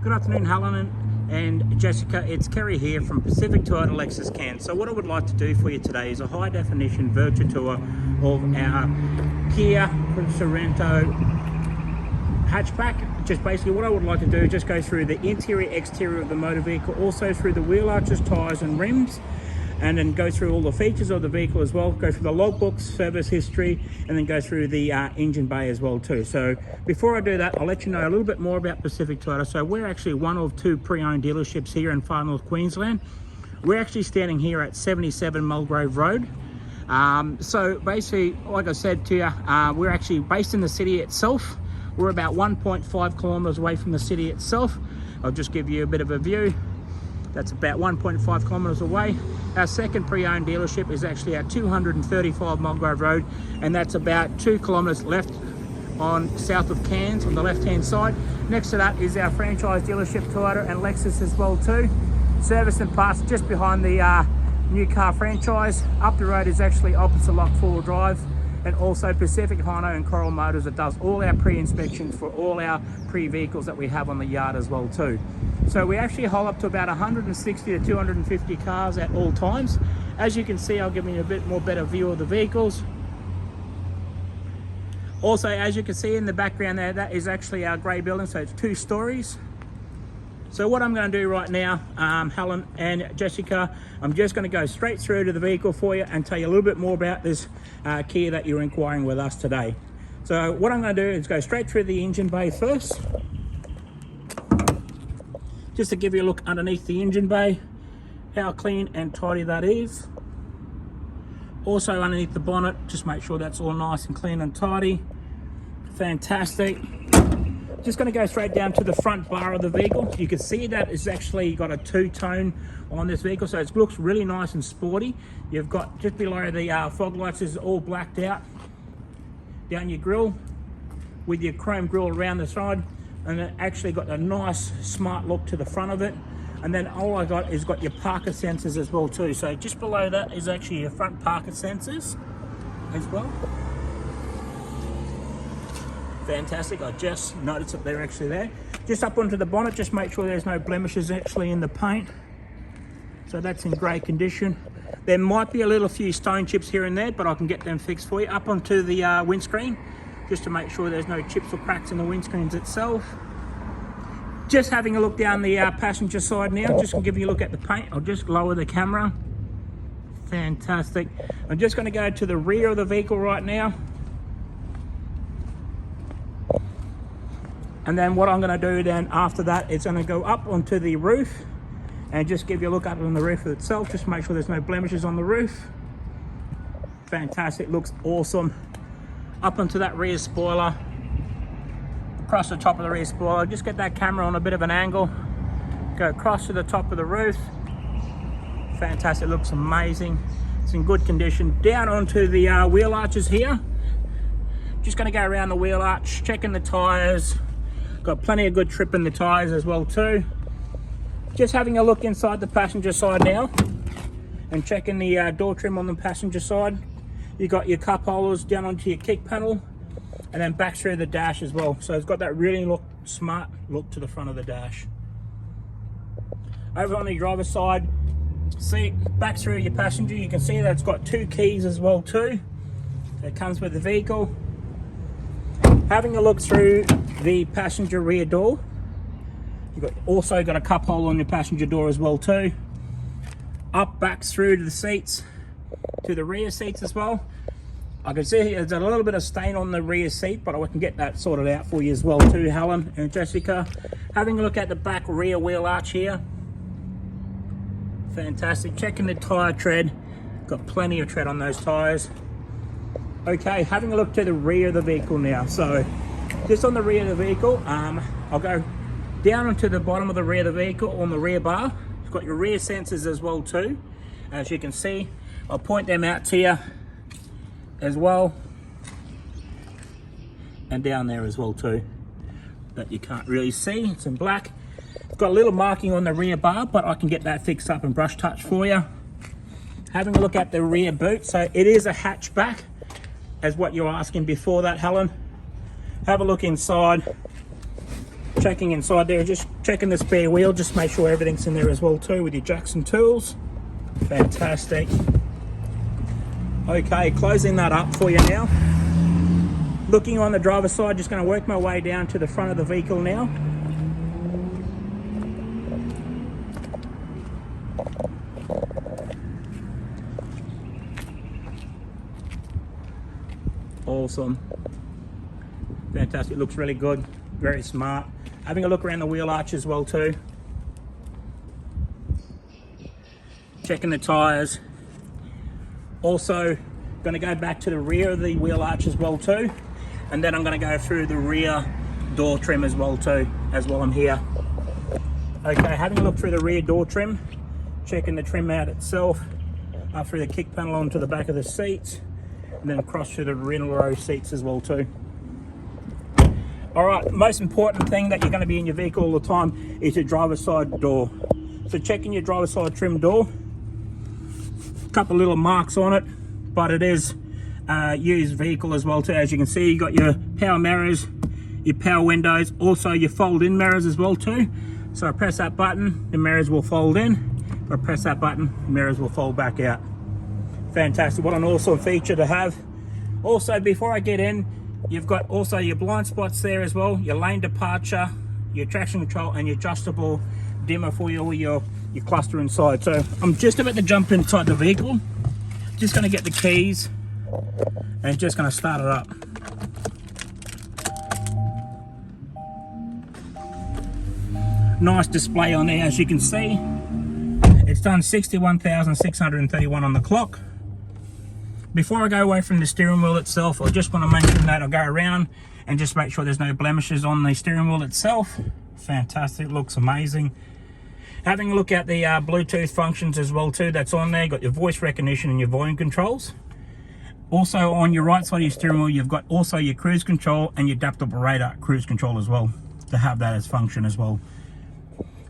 Good afternoon, Helen and Jessica. It's Kerry here from Pacific Toyota Lexus Cairns. So what I would like to do for you today is a high definition virtual tour of our Kia Cerato hatchback. Just basically what I would like to do is just go through the interior, exterior of the motor vehicle, also through the wheel arches, tyres and rims, and then go through all the features of the vehicle as well, go through the logbooks, service history, and then go through the engine bay as well too. So before I do that, I'll let you know a little bit more about Pacific Toyota. So we're actually one of two pre-owned dealerships here in far north Queensland. We're actually standing here at 77 Mulgrave Road. So basically, like I said to you, we're actually based in the city itself. We're about 1.5 kilometers away from the city itself. I'll just give you a bit of a view. That's about 1.5 kilometers away. Our second pre-owned dealership is actually at 235 Mulgrave Road, and that's about 2 kilometers left on south of Cairns on the left-hand side. Next to that is our franchise dealership, Toyota and Lexus as well too. Service and parts just behind the new car franchise. Up the road is actually opposite lock 4-wheel drive, and also Pacific Hino and Coral Motors that does all our pre-inspections for all our pre-vehicles that we have on the yard as well too. So we actually hold up to about 160 to 250 cars at all times. As you can see, I'll give you a bit more better view of the vehicles. Also, as you can see in the background there, that is actually our grey building, so it's 2 stories. So what I'm going to do right now, Helen and Jessica, I'm just going to go straight through to the vehicle for you and tell you a little bit more about this Kia that you're inquiring with us today. So what I'm going to do is go straight through the engine bay first, just to give you a look underneath the engine bay, how clean and tidy that is. Also underneath the bonnet, just make sure that's all nice and clean and tidy. Fantastic. Just going to go straight down to the front bar of the vehicle. You can see that it's actually got a 2-tone on this vehicle, so it looks really nice and sporty. You've got just below the fog lights is all blacked out down your grille with your chrome grille around the side, and it actually got a nice smart look to the front of it. And then all I got is got your parker sensors as well too. So just below that is actually your front parker sensors as well. Fantastic. I just noticed that they're actually there. Just up onto the bonnet, just make sure there's no blemishes actually in the paint. So that's in great condition. There might be a little few stone chips here and there, but I can get them fixed for you. Up onto the windscreen, just to make sure there's no chips or cracks in the windscreens itself. Just having a look down the passenger side now, just gonna give you a look at the paint. I'll just lower the camera. Fantastic. I'm just gonna go to the rear of the vehicle right now. And then what I'm going to do then after that is going to go up onto the roof and just give you a look up on the roof itself, just make sure there's no blemishes on the roof. Fantastic, looks awesome. Up onto that rear spoiler, across the top of the rear spoiler, just get that camera on a bit of an angle, go across to the top of the roof. Fantastic, looks amazing. It's in good condition. Down onto the wheel arches here. Just going to go around the wheel arch, checking the tyres. Got plenty of good trip in the tyres as well too. Just having a look inside the passenger side now and checking the door trim on the passenger side. You got your cup holders down onto your kick panel and then back through the dash as well. So it's got that really smart look to the front of the dash. Over on the driver's side, see back through your passenger, you can see that it's got 2 keys as well too. So it comes with the vehicle. Having a look through the passenger rear door, you've also got a cup holder on your passenger door as well too. Up back through to the seats, to the rear seats as well. I can see there's a little bit of stain on the rear seat, but I can get that sorted out for you as well too, Helen and Jessica. Having a look at the back rear wheel arch here. Fantastic. Checking the tyre tread, got plenty of tread on those tyres. Okay, having a look to the rear of the vehicle now. So just on the rear of the vehicle, I'll go down onto the bottom of the rear of the vehicle on the rear bar. It's got your rear sensors as well too. As you can see, I'll point them out to you as well. And down there as well too, that you can't really see, it's in black. It's got a little marking on the rear bar, but I can get that fixed up and brush touch for you. Having a look at the rear boot, so it is a hatchback, as what you were asking before that, Helen. Have a look inside. checking inside there, just checking the spare wheel, just make sure everything's in there as well too with your Jackson tools. Fantastic. Okay, closing that up for you now. Looking on the driver's side, just going to work my way down to the front of the vehicle now. Awesome. Fantastic, looks really good, very smart. Having a look around the wheel arch as well too. Checking the tyres. Also going to go back to the rear of the wheel arch as well too. And then I'm going to go through the rear door trim as well too, as well I'm here. Okay, having a look through the rear door trim, checking the trim out itself, up through the kick panel onto the back of the seats, and then across through the rear row seats as well too. All right, most important thing that you're going to be in your vehicle all the time is your driver's side door. So checking your driver's side trim door, a couple little marks on it, but it is used vehicle as well too. As you can see, you got your power mirrors, your power windows, also your fold-in mirrors as well too. So I press that button, the mirrors will fold in. If I press that button, the mirrors will fold back out. Fantastic, what an awesome feature to have. Also, before I get in, you've got also your blind spots there as well, your lane departure, your traction control, and your adjustable dimmer for all your cluster inside. So I'm just about to jump inside the vehicle. Just going to get the keys and just going to start it up. Nice display on there, as you can see. It's done 61,631 on the clock. Before I go away from the steering wheel itself, I just want to mention that I'll go around and just make sure there's no blemishes on the steering wheel itself. Fantastic, looks amazing. Having a look at the Bluetooth functions as well too, that's on there. Got your voice recognition and your volume controls. Also on your right side of your steering wheel, you've got also your cruise control and your adaptable radar cruise control as well, to have that as function as well.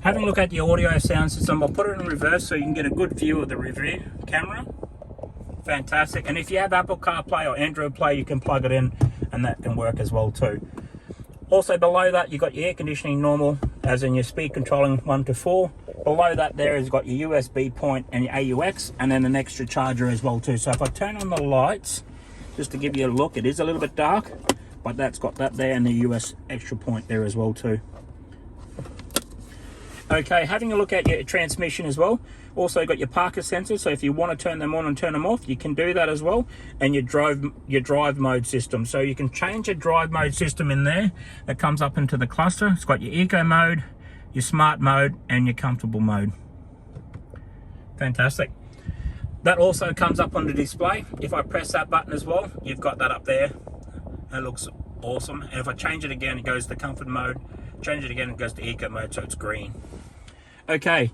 Having a look at the audio sound system, I'll put it in reverse so you can get a good view of the rear camera. Fantastic. And if you have Apple CarPlay or Android Play, you can plug it in and that can work as well too. Also below that, you've got your air conditioning normal, as in your speed controlling 1 to 4. Below that there has got your USB point and your AUX, and then an extra charger as well too. So if I turn on the lights, just to give you a look, it is a little bit dark, but that's got that there and the US extra point there as well too. Okay, having a look at your transmission as well. Also got your parker sensors, so if you want to turn them on and turn them off, you can do that as well. And your drive mode system, so you can change your drive mode system in there. That comes up into the cluster. It's got your eco mode, your smart mode, and your comfortable mode. Fantastic. That also comes up on the display. If I press that button as well, you've got that up there. That looks awesome. And if I change it again, it goes to comfort mode. Change it again, it goes to eco mode, so it's green. Okay,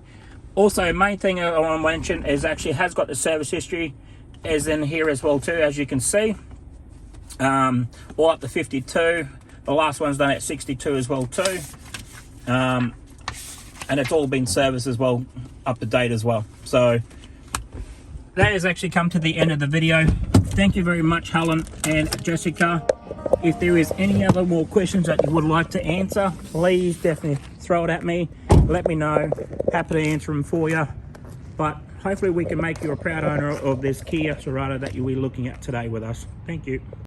also main thing I want to mention is actually has got the service history is in here as well too, as you can see. All up to 52. The last one's done at 62 as well too. And it's all been serviced as well, up to date as well. So that has actually come to the end of the video. Thank you very much, Helen and Jessica. If there is any other more questions that you would like to answer, please definitely throw it at me. Let me know. Happy to answer them for you. But hopefully we can make you a proud owner of this Kia Cerato that you'll be looking at today with us. Thank you.